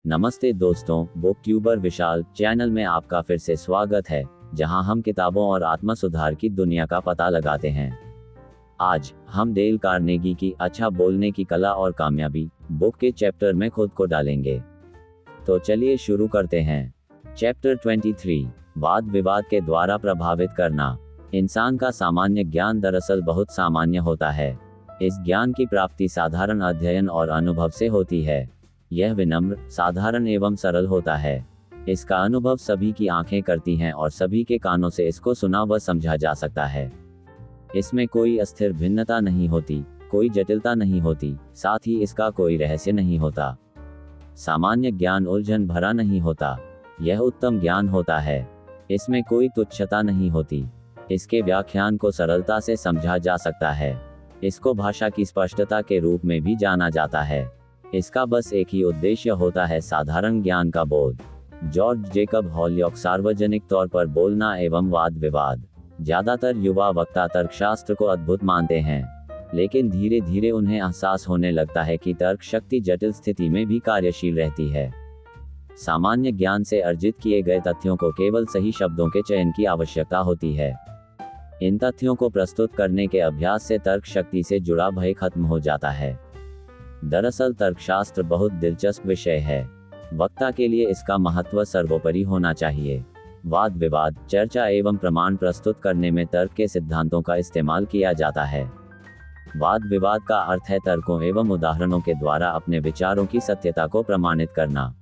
नमस्ते दोस्तों, book tuber विशाल channel में आपका फिर से स्वागत है, जहां हम किताबों और आत्म सुधार की दुनिया का पता लगाते हैं। आज हम डेल कार्नेगी की अच्छा बोलने की कला और कामयाबी बुक के चैप्टर में खुद को डालेंगे। तो चलिए शुरू करते हैं। चैप्टर 23, वाद विवाद के द्वारा प्रभावित करना। इंसान का सामान्य ज्ञान दरअसल बहुत सामान्य होता है। इस ज्ञान की प्राप्ति साधारण अध्ययन और अनुभव से होती है। यह विनम्र, साधारण एवं सरल होता है। इसका अनुभव सभी की आंखें करती हैं और सभी के कानों से इसको सुना व समझा जा सकता है। इसमें कोई अस्थिर भिन्नता नहीं होती, कोई जटिलता नहीं होती, साथ ही इसका कोई रहस्य नहीं होता। सामान्य ज्ञान उलझन भरा नहीं होता, यह उत्तम ज्ञान होता है। इसमें कोई तुच्छता नहीं होती। इसके व्याख्यान को सरलता से समझा जा सकता है। इसको भाषा की स्पष्टता के रूप में भी जाना जाता है। इसका बस एक ही उद्देश्य होता है, साधारण ज्ञान का बोध। जॉर्ज जेकब हॉलयॉक सार्वजनिक तौर पर बोलना एवं वाद विवाद। ज्यादातर युवा वक्ता तर्कशास्त्र को अद्भुत मानते हैं, लेकिन धीरे धीरे उन्हें एहसास होने लगता है कि तर्क शक्ति जटिल स्थिति में भी कार्यशील रहती है। सामान्य ज्ञान से अर्जित किए गए तथ्यों को केवल सही शब्दों के चयन की आवश्यकता होती है। इन तथ्यों को प्रस्तुत करने के अभ्यास से तर्क शक्ति से जुड़ा भय खत्म हो जाता है। दरअसल तर्कशास्त्र बहुत दिलचस्प विषय है। वक्ता के लिए इसका महत्व सर्वोपरि होना चाहिए। वाद विवाद, चर्चा एवं प्रमाण प्रस्तुत करने में तर्क के सिद्धांतों का इस्तेमाल किया जाता है। वाद विवाद का अर्थ है तर्कों एवं उदाहरणों के द्वारा अपने विचारों की सत्यता को प्रमाणित करना।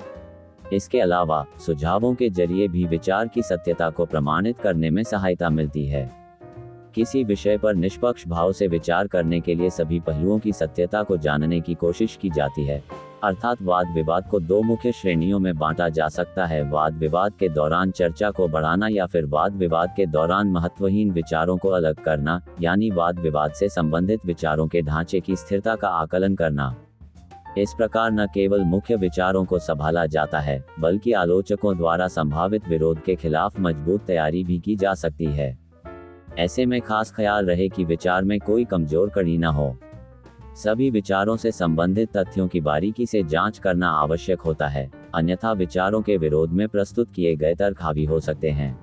इसके अलावा सुझावों के जरिए भी विचार की सत्यता को प्रमाणित करने में सहायता मिलती है। किसी विषय पर निष्पक्ष भाव से विचार करने के लिए सभी पहलुओं की सत्यता को जानने की कोशिश की जाती है। अर्थात वाद विवाद को दो मुख्य श्रेणियों में बांटा जा सकता है: वाद विवाद के दौरान चर्चा को बढ़ाना या फिर वाद विवाद के दौरान महत्वहीन विचारों को अलग करना, यानी वाद विवाद से संबंधित विचारों के ढांचे की स्थिरता का आकलन करना। इस प्रकार न केवल मुख्य विचारों को संभाला जाता है, बल्कि आलोचकों द्वारा संभावित विरोध के खिलाफ मजबूत तैयारी भी की जा सकती है। ऐसे में खास ख्याल रहे कि विचार में कोई कमजोर कड़ी न हो। सभी विचारों से संबंधित तथ्यों की बारीकी से जांच करना आवश्यक होता है, अन्यथा विचारों के विरोध में प्रस्तुत किए गए तर्क हावी हो सकते हैं।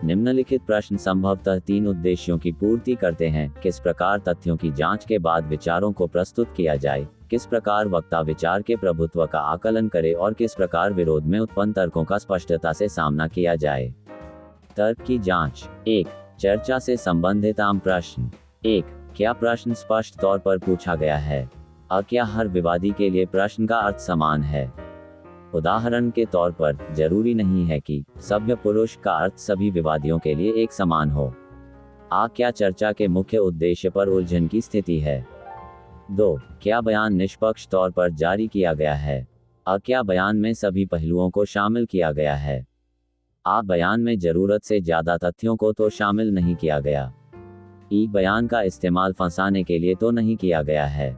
निम्नलिखित प्रश्न संभवतः 3 उद्देश्यों की पूर्ति करते हैं: किस प्रकार तथ्यों की जांच के बाद विचारों को प्रस्तुत किया जाए, किस प्रकार वक्ता विचार के प्रभुत्व का आकलन करे और किस प्रकार विरोध में उत्पन्न तर्कों का स्पष्टता से सामना किया जाए। तर्क की जांच। 1. चर्चा से संबंधित आम प्रश्न। 1. क्या प्रश्न स्पष्ट तौर पर पूछा गया है? क्या हर विवादी के लिए प्रश्न का अर्थ समान है? उदाहरण के तौर पर, जरूरी नहीं है कि सभ्य पुरुष का अर्थ सभी विवादियों के लिए एक समान हो। क्या चर्चा के मुख्य उद्देश्य पर उलझन की स्थिति है? 2. क्या बयान निष्पक्ष तौर पर जारी किया गया है? क्या बयान में सभी पहलुओं को शामिल किया गया है? बयान में जरूरत से ज्यादा तथ्यों को तो शामिल नहीं किया गया। बयान का इस्तेमाल फंसाने के लिए तो नहीं किया गया है।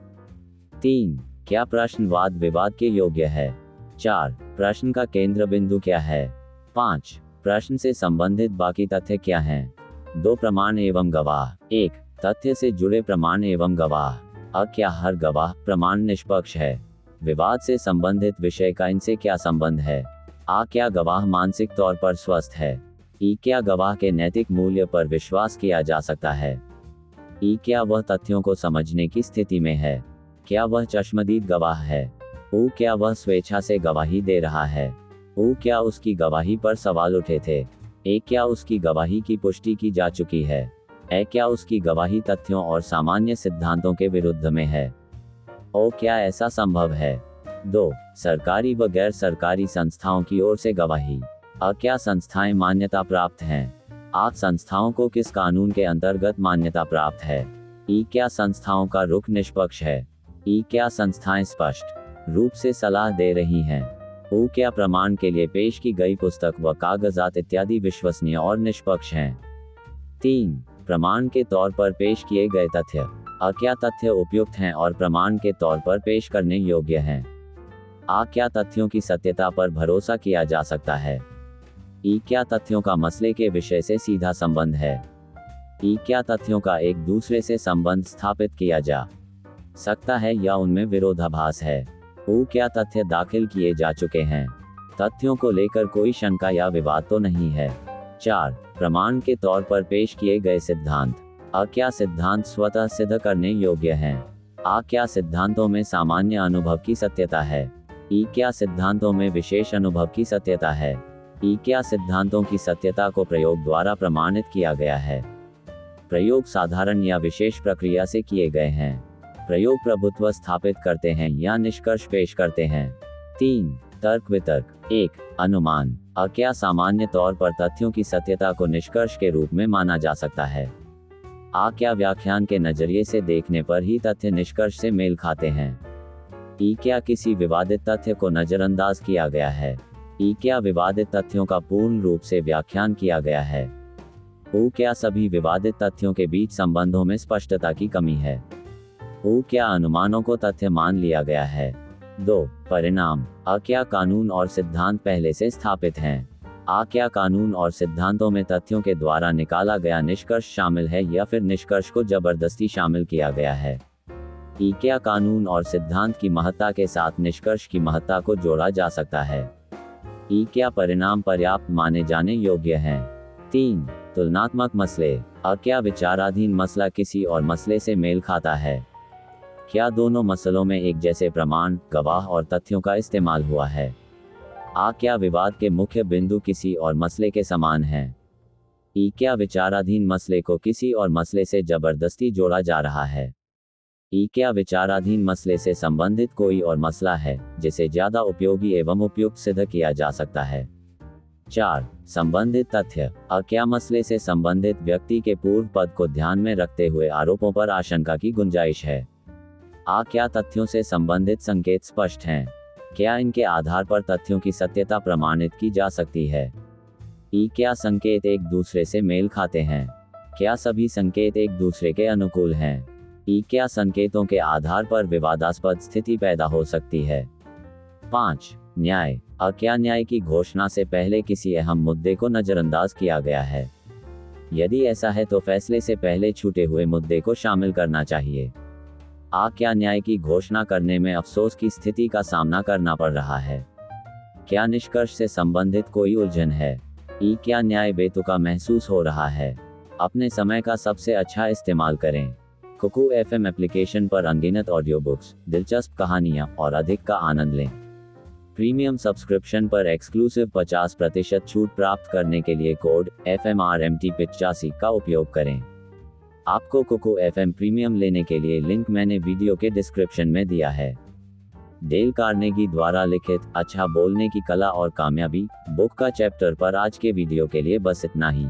3. क्या प्रश्न वाद विवाद के योग्य है? 4. प्रश्न का केंद्र बिंदु क्या है? 5. प्रश्न से संबंधित बाकी तथ्य क्या हैं? 2 प्रमाण एवं गवाह। 1. तथ्य से जुड़े प्रमाण एवं गवाह। क्या हर गवाह प्रमाण निष्पक्ष है? विवाद से संबंधित विषय का इनसे क्या संबंध है? क्या गवाह मानसिक तौर पर स्वस्थ है? क्या गवाह के नैतिक मूल्य पर विश्वास किया जा सकता है? क्या वह तथ्यों को समझने की स्थिति में है? क्या वह चश्मदीद गवाह है? क्या वह स्वेच्छा से गवाही दे रहा है? क्या उसकी गवाही पर सवाल उठे थे? क्या उसकी गवाही की पुष्टि की जा चुकी है? क्या उसकी गवाही तथ्यों और सामान्य सिद्धांतों के विरुद्ध में है? क्या ऐसा संभव है? 2. सरकारी व गैर सरकारी संस्थाओं की ओर से गवाही। क्या संस्थाएं मान्यता प्राप्त हैं? संस्थाओं को किस कानून के अंतर्गत मान्यता प्राप्त है? क्या संस्थाओं का रुख निष्पक्ष है? क्या संस्थाएं स्पष्ट रूप से सलाह दे रही हैं? क्या प्रमाण के लिए पेश की गई पुस्तक व कागजात इत्यादि विश्वसनीय और निष्पक्ष हैं? 3. प्रमाण के तौर पर पेश किए गए तथ्य। क्या तथ्य उपयुक्त हैं और प्रमाण के तौर पर पेश करने योग्य हैं? क्या तथ्यों की सत्यता पर भरोसा किया जा सकता है? क्या तथ्यों का मसले के विषय से सीधा संबंध है? क्या तथ्यों का एक दूसरे से संबंध स्थापित किया जा सकता है या उनमें विरोधाभास है? क्या तथ्य दाखिल किए जा चुके हैं? तथ्यों को लेकर कोई शंका या विवाद तो नहीं है। 4. प्रमाण के तौर पर पेश किए गए सिद्धांत। क्या सिद्धांत स्वतः सिद्ध करने योग्य हैं? क्या सिद्धांतों में सामान्य अनुभव की सत्यता है? क्या सिद्धांतों में विशेष अनुभव की सत्यता है? क्या सिद्धांतों की सत्यता को प्रयोग द्वारा प्रमाणित किया गया है? प्रयोग साधारण या विशेष प्रक्रिया से किए गए हैं? प्रयोग प्रभुत्व स्थापित करते हैं या निष्कर्ष पेश करते हैं? 3. तर्क वितर्क। 1. अनुमान। क्या सामान्य तौर पर तथ्यों की सत्यता को निष्कर्ष के रूप में माना जा सकता है? क्या व्याख्यान के नजरिए से देखने पर ही तथ्य निष्कर्ष से मेल खाते हैं? क्या किसी विवादित तथ्य को नजरअंदाज किया गया है? क्या विवादित तथ्यों का पूर्ण रूप से व्याख्यान किया गया है? क्या सभी विवादित तथ्यों के बीच संबंधों में स्पष्टता की कमी है? क्या अनुमानों को तथ्य मान लिया गया है? 2. परिणाम। क्या कानून और सिद्धांत पहले से स्थापित हैं? क्या कानून और सिद्धांतों में तथ्यों के द्वारा निकाला गया निष्कर्ष शामिल है या फिर निष्कर्ष को जबरदस्ती शामिल किया गया है? क्या कानून और सिद्धांत की महत्ता के साथ निष्कर्ष की महत्ता को जोड़ा जा सकता है? क्या परिणाम पर्याप्त माने जाने योग्य हैं? 3. तुलनात्मक मसले। क्या विचाराधीन मसला किसी और मसले से मेल खाता है? क्या दोनों मसलों में एक जैसे प्रमाण, गवाह और तथ्यों का इस्तेमाल हुआ है? क्या विवाद के मुख्य बिंदु किसी और मसले के समान हैं? क्या विचाराधीन मसले को किसी और मसले से जबरदस्ती जोड़ा जा रहा है? क्या विचाराधीन मसले से संबंधित कोई और मसला है जिसे ज्यादा उपयोगी एवं उपयुक्त सिद्ध किया जा सकता है? 4. संबंधित तथ्य। क्या मसले से संबंधित व्यक्ति के पूर्व पद को ध्यान में रखते हुए आरोपों पर आशंका की गुंजाइश है? क्या तथ्यों से संबंधित संकेत स्पष्ट हैं? क्या इनके आधार पर तथ्यों की सत्यता प्रमाणित की जा सकती है? क्या संकेत एक दूसरे से मेल खाते हैं? क्या सभी संकेत एक दूसरे के अनुकूल हैं? क्या संकेतों के आधार पर विवादास्पद स्थिति पैदा हो सकती है? 5. न्याय। क्या न्याय की घोषणा से पहले किसी अहम मुद्दे को नजरअंदाज किया गया है? यदि ऐसा है तो फैसले से पहले छूटे हुए मुद्दे को शामिल करना चाहिए। क्या न्याय की घोषणा करने में अफसोस की स्थिति का सामना करना पड़ रहा है? क्या निष्कर्ष से संबंधित कोई उलझन है? क्या न्याय बेतुका महसूस हो रहा है? अपने समय का सबसे अच्छा इस्तेमाल करें। कुकू FM एप्लीकेशन पर अनगिनत ऑडियो बुक्स, दिलचस्प कहानियां और अधिक का आनंद लें। प्रीमियम सब्सक्रिप्शन पर एक्सक्लूसिव 50% छूट प्राप्त करने के लिए कोड FMRMT85 का उपयोग करें। आपको कुकू FM प्रीमियम लेने के लिए लिंक मैंने वीडियो के डिस्क्रिप्शन में दिया है। डेल कार्नेगी द्वारा लिखित अच्छा बोलने की कला और कामयाबी बुक का चैप्टर पर आज के वीडियो के लिए बस इतना ही।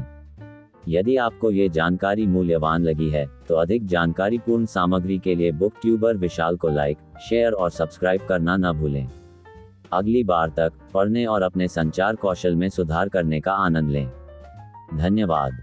यदि आपको ये जानकारी मूल्यवान लगी है तो अधिक जानकारीपूर्ण सामग्री के लिए बुक ट्यूबर विशाल को लाइक, शेयर और सब्सक्राइब करना न भूलें। अगली बार तक पढ़ने और अपने संचार कौशल में सुधार करने का आनंद लें। धन्यवाद।